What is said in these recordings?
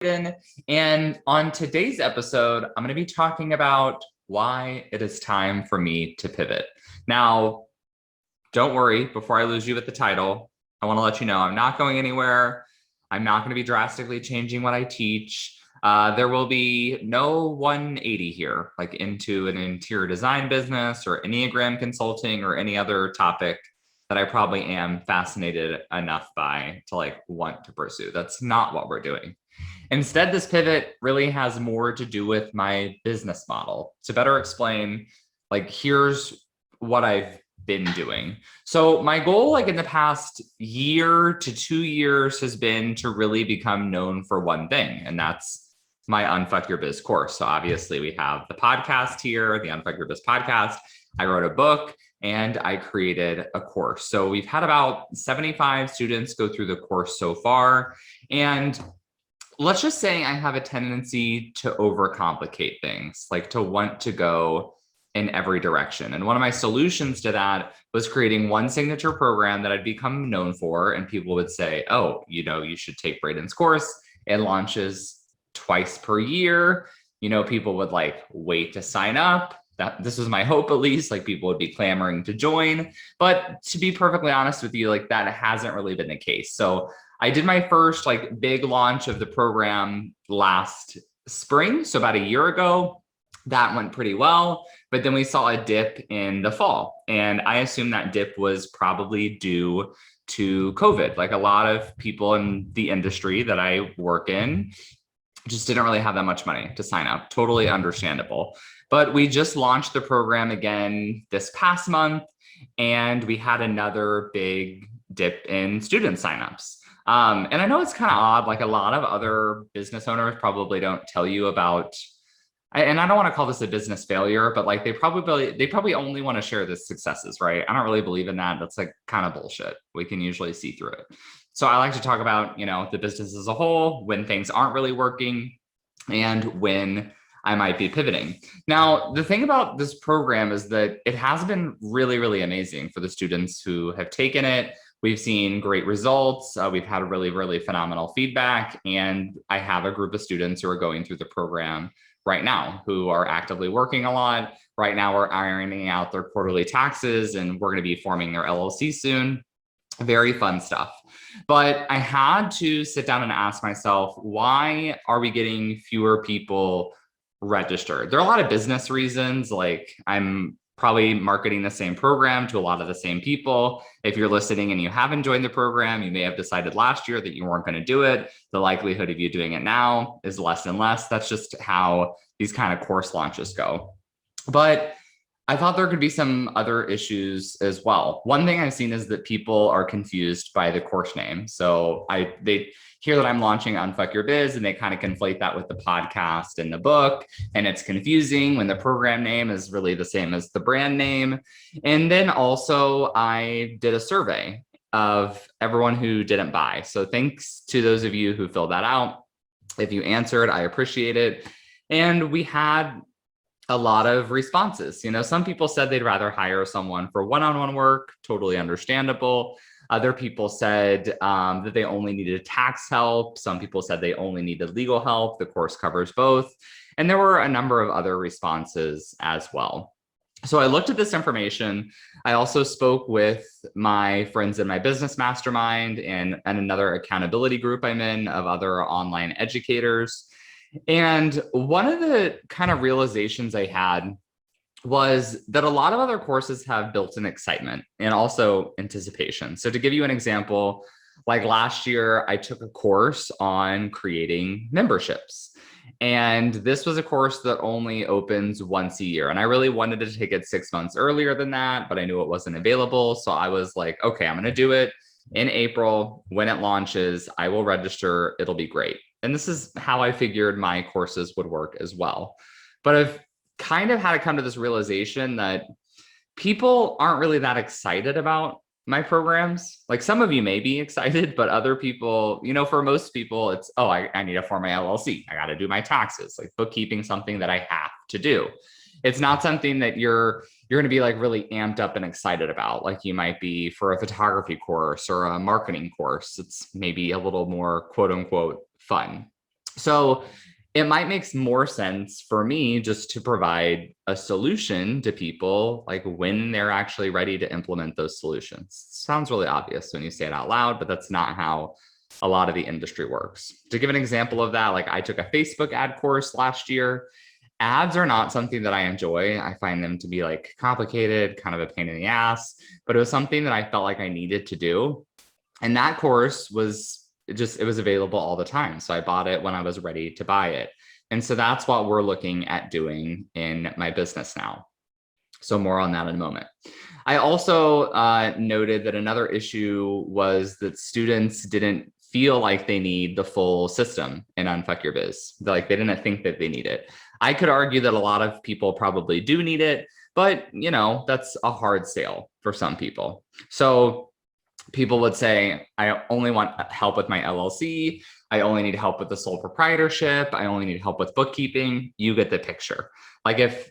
Braden. And on today's episode, I'm going to be talking about why it is time for me to pivot. Now, don't worry, before I lose you with the title, I want to let you know I'm not going anywhere. I'm not going to be drastically changing what I teach. There will be no 180 here, like into an interior design business or Enneagram consulting or any other topic that I probably am fascinated enough by to like want to pursue. That's not what we're doing. Instead, this pivot really has more to do with my business model. To better explain, like, here's what I've been doing. So my goal, like in the past year to 2 years, has been to really become known for one thing, and that's my Unfuck Your Biz course. So obviously we have the podcast here, the Unfuck Your Biz podcast. I wrote a book and I created a course. So we've had about 75 students go through the course so far. And let's just say I have a tendency to overcomplicate things, like to want to go in every direction. And one of my solutions to that was creating one signature program that I'd become known for. And people would say, oh, you should take Braden's course. It launches twice per year. People would like wait to sign up. This was my hope, at least, like people would be clamoring to join. But to be perfectly honest with you, like that hasn't really been the case. So I did my first like big launch of the program last spring. So about a year ago, that went pretty well. But then we saw a dip in the fall. And I assume that dip was probably due to COVID. Like a lot of people in the industry that I work in just didn't really have that much money to sign up. Totally understandable. But we just launched the program again this past month, and we had another big dip in student signups. And I know it's kind of odd, like a lot of other business owners probably don't tell you about, and I don't want to call this a business failure, but like they probably only want to share the successes, right? I don't really believe in that. That's like kind of bullshit. We can usually see through it. So I like to talk about, the business as a whole, when things aren't really working, and when I might be pivoting. Now, the thing about this program is that it has been really, really amazing for the students who have taken it. We've seen great results. We've had really, really phenomenal feedback. And I have a group of students who are going through the program right now who are actively working a lot. Right now, we're ironing out their quarterly taxes, and we're going to be forming their LLC soon. Very fun stuff. But I had to sit down and ask myself, why are we getting fewer people registered? There are a lot of business reasons. Like I'm probably marketing the same program to a lot of the same people. If you're listening and you haven't joined the program, you may have decided last year that you weren't going to do it. The likelihood of you doing it now is less and less. That's just how these kind of course launches go. But I thought there could be some other issues as well. One thing I've seen is that people are confused by the course name. So they hear that I'm launching Unfuck Your Biz, and they kind of conflate that with the podcast and the book. And it's confusing when the program name is really the same as the brand name. And then also I did a survey of everyone who didn't buy. So thanks to those of you who filled that out. If you answered, I appreciate it. And we had a lot of responses. Some people said they'd rather hire someone for one-on-one work, totally understandable. Other people said that they only needed tax help. Some people said they only needed legal help. The course covers both. And there were a number of other responses as well. So I looked at this information. I also spoke with my friends in my business mastermind and another accountability group I'm in of other online educators. And one of the kind of realizations I had was that a lot of other courses have built-in excitement and also anticipation. So to give you an example, like last year, I took a course on creating memberships. And this was a course that only opens once a year. And I really wanted to take it 6 months earlier than that, but I knew it wasn't available. So I was like, okay, I'm going to do it in April. When it launches, I will register. It'll be great. And this is how I figured my courses would work as well. But I've kind of had to come to this realization that people aren't really that excited about my programs. Like some of you may be excited, but other people, for most people, it's, oh, I need to form my LLC. I got to do my taxes, like bookkeeping, something that I have to do. It's not something that you're going to be like really amped up and excited about, like you might be for a photography course or a marketing course. It's maybe a little more quote unquote fun. So it might make more sense for me just to provide a solution to people like when they're actually ready to implement those solutions. Sounds really obvious when you say it out loud, but that's not how a lot of the industry works. To give an example of that, like I took a Facebook ad course last year. Ads are not something that I enjoy. I find them to be like complicated, kind of a pain in the ass, but it was something that I felt like I needed to do. And that course was it was available all the time. So I bought it when I was ready to buy it. And so that's what we're looking at doing in my business now. So more on that in a moment. I also noted that another issue was that students didn't feel like they need the full system in Unfuck Your Biz. Like they didn't think that they need it. I could argue that a lot of people probably do need it, but that's a hard sale for some people. So people would say, I only want help with my LLC. I only need help with the sole proprietorship. I only need help with bookkeeping. You get the picture. Like if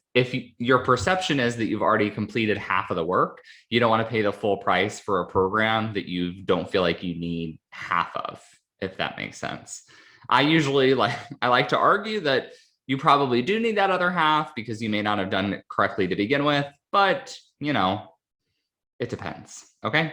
your perception is that you've already completed half of the work, you don't want to pay the full price for a program that you don't feel like you need half of, if that makes sense. I like to argue that you probably do need that other half because you may not have done it correctly to begin with, but it depends. Okay.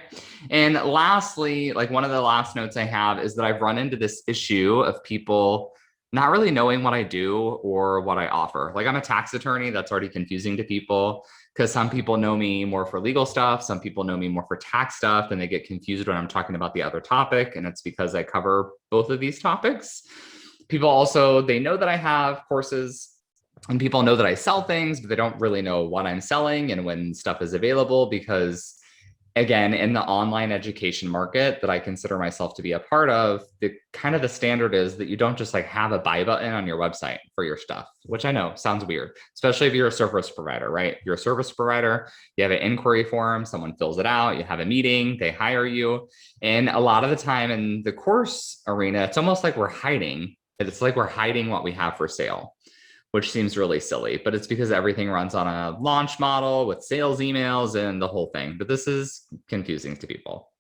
And lastly, like one of the last notes I have is that I've run into this issue of people not really knowing what I do or what I offer. Like I'm a tax attorney. That's already confusing to people because some people know me more for legal stuff. Some people know me more for tax stuff, and they get confused when I'm talking about the other topic. And it's because I cover both of these topics. People also, they know that I have courses and people know that I sell things, but they don't really know what I'm selling and when stuff is available because again, in the online education market that I consider myself to be a part of, the standard is that you don't just like have a buy button on your website for your stuff, which I know sounds weird, especially if you're a service provider, right? You're a service provider, you have an inquiry form, someone fills it out, you have a meeting, they hire you. And a lot of the time in the course arena, it's almost like we're hiding. It's like we're hiding what we have for sale, which seems really silly, but it's because everything runs on a launch model with sales emails and the whole thing. But this is confusing to people,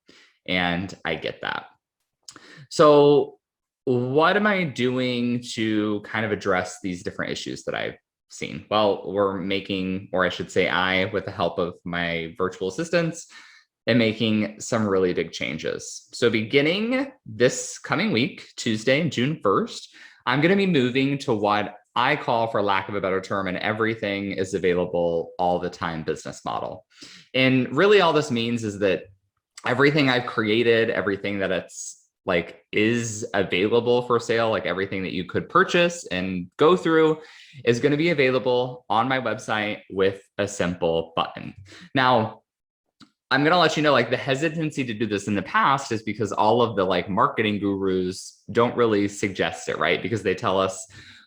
and I get that. So what am I doing to kind of address these different issues that I've seen? Well, we're making, or I should say I, with the help of my virtual assistants, and making some really big changes. So beginning this coming week, Tuesday, June 1st, I'm going to be moving to what I call, for lack of a better term, an everything is available all the time business model. And really all this means is that everything I've created, everything that it's like is available for sale, like everything that you could purchase and go through is going to be available on my website with a simple button. Now, I'm going to let you know, like the hesitancy to do this in the past is because all of the like marketing gurus don't really suggest it, right? Because they tell us,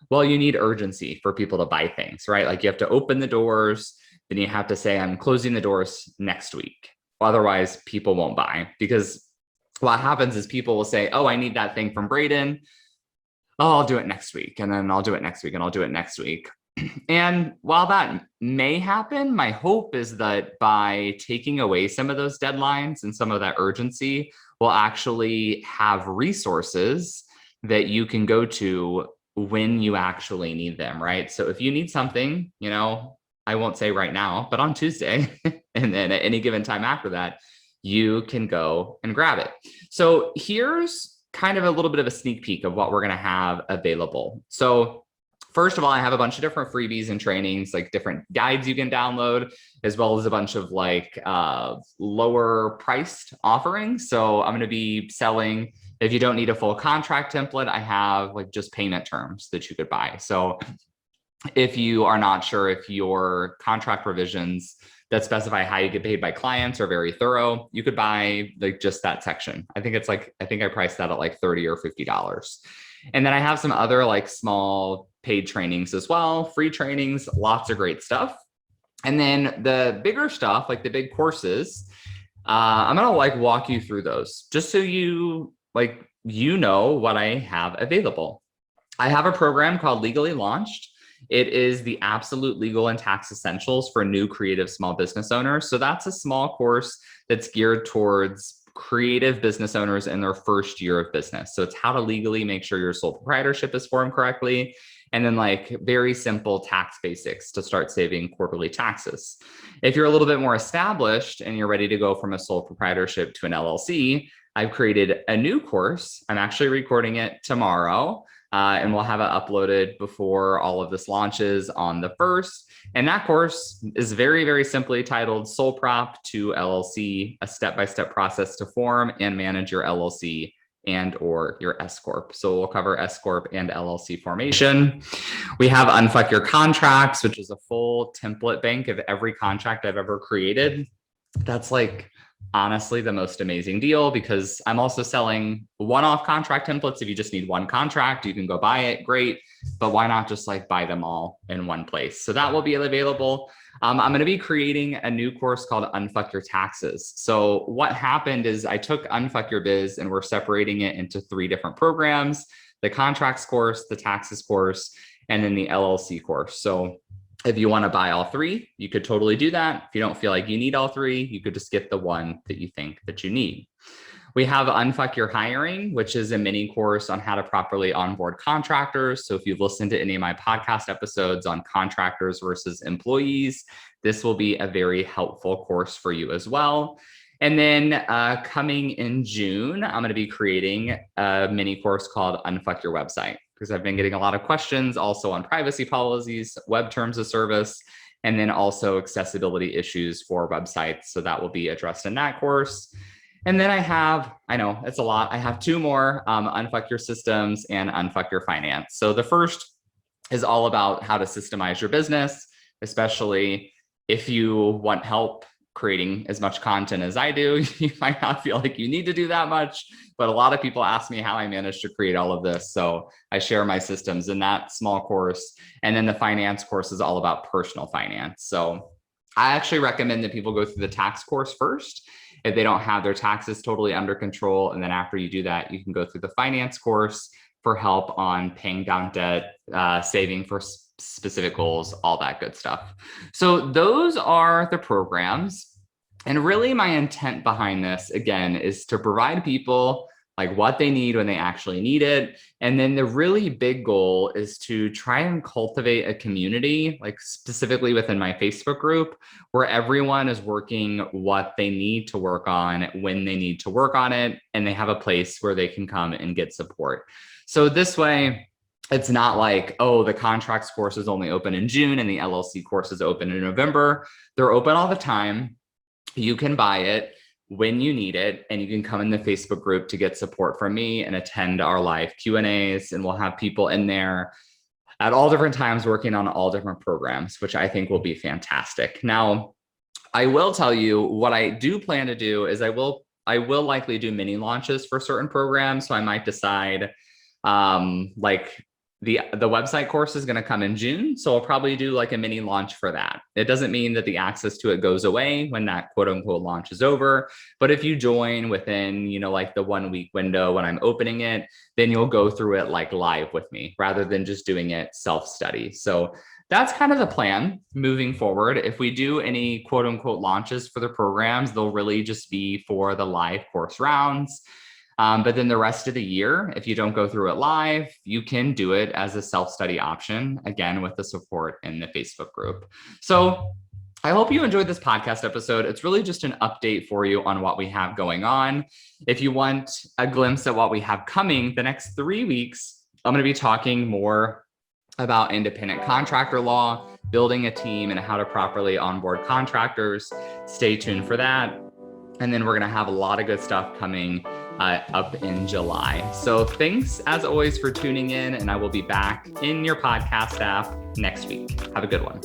well, you need urgency for people to buy things, right? Like you have to open the doors, then you have to say, I'm closing the doors next week. Otherwise, people won't buy, because what happens is people will say, oh, I need that thing from Braden. Oh, I'll do it next week. And then I'll do it next week and I'll do it next week. And while that may happen, my hope is that by taking away some of those deadlines and some of that urgency, we'll actually have resources that you can go to when you actually need them, right? So if you need something, I won't say right now, but on Tuesday, and then at any given time after that, you can go and grab it. So here's kind of a little bit of a sneak peek of what we're going to have available. So first of all, I have a bunch of different freebies and trainings, like different guides you can download, as well as a bunch of like lower priced offerings. So I'm going to be selling, if you don't need a full contract template, I have like just payment terms that you could buy. So if you are not sure if your contract provisions that specify how you get paid by clients are very thorough, you could buy like just that section. I think I priced that at like $30 or $50. And then I have some other like small paid trainings as well, free trainings, lots of great stuff. And then the bigger stuff, like the big courses, I'm going to like walk you through those just so you know what I have available. I have a program called Legally Launched. It is the absolute legal and tax essentials for new creative small business owners. So that's a small course that's geared towards creative business owners in their first year of business. So it's how to legally make sure your sole proprietorship is formed correctly. And then like very simple tax basics to start saving quarterly taxes. If you're a little bit more established and you're ready to go from a sole proprietorship to an LLC, I've created a new course. I'm actually recording it tomorrow. And we'll have it uploaded before all of this launches on the 1st. And that course is very, very simply titled Sole Prop to LLC, a step-by-step process to form and manage your LLC and or your S Corp. So we'll cover S Corp and LLC formation. We have Unfuck Your Contracts, which is a full template bank of every contract I've ever created. That's like honestly the most amazing deal, because I'm also selling one-off contract templates. If you just need one contract, you can go buy it, great. But why not just like buy them all in one place? So that will be available. I'm going to be creating a new course called Unfuck Your Taxes. So what happened is I took Unfuck Your Biz and we're separating it into 3 different programs: the contracts course, the taxes course, and then the LLC course. So if you want to buy all 3, you could totally do that. If you don't feel like you need all 3, you could just get the one that you think that you need. We have Unfuck Your Hiring, which is a mini course on how to properly onboard contractors. So if you've listened to any of my podcast episodes on contractors versus employees, this will be a very helpful course for you as well. And then coming in June, I'm going to be creating a mini course called Unfuck Your Website, because I've been getting a lot of questions also on privacy policies, web terms of service, and then also accessibility issues for websites. So that will be addressed in that course. And then I know it's a lot. I have 2 more, Unfuck Your Systems and Unfuck Your Finance. So the first is all about how to systemize your business, especially if you want help creating as much content as I do. You might not feel like you need to do that much, but a lot of people ask me how I managed to create all of this. So I share my systems in that small course. And then the finance course is all about personal finance. So I actually recommend that people go through the tax course first if they don't have their taxes totally under control. And then after you do that, you can go through the finance course for help on paying down debt, saving for specific goals, all that good stuff. So those are the programs. And really my intent behind this, again, is to provide people like what they need when they actually need it. And then the really big goal is to try and cultivate a community, like specifically within my Facebook group, where everyone is working what they need to work on when they need to work on it, and they have a place where they can come and get support. So this way, it's not like, oh, the contracts course is only open in June and the LLC course is open in November. They're open all the time. You can buy it when you need it, and you can come in the Facebook group to get support from me and attend our live Q&As, and we'll have people in there at all different times working on all different programs, which I think will be fantastic. Now, I will tell you what I do plan to do is I will likely do mini launches for certain programs. So I might decide like the website course is going to come in June. So I'll probably do like a mini launch for that. It doesn't mean that the access to it goes away when that quote unquote launch is over. But if you join within, like the 1 week window when I'm opening it, then you'll go through it like live with me rather than just doing it self-study. So that's kind of the plan moving forward. If we do any quote unquote launches for the programs, they'll really just be for the live course rounds. But then the rest of the year, if you don't go through it live, you can do it as a self-study option, again, with the support in the Facebook group. So I hope you enjoyed this podcast episode. It's really just an update for you on what we have going on. If you want a glimpse at what we have coming, the next 3 weeks, I'm going to be talking more about independent contractor law, building a team, and how to properly onboard contractors. Stay tuned for that. And then we're going to have a lot of good stuff coming up in July. So thanks as always for tuning in, and I will be back in your podcast app next week. Have a good one.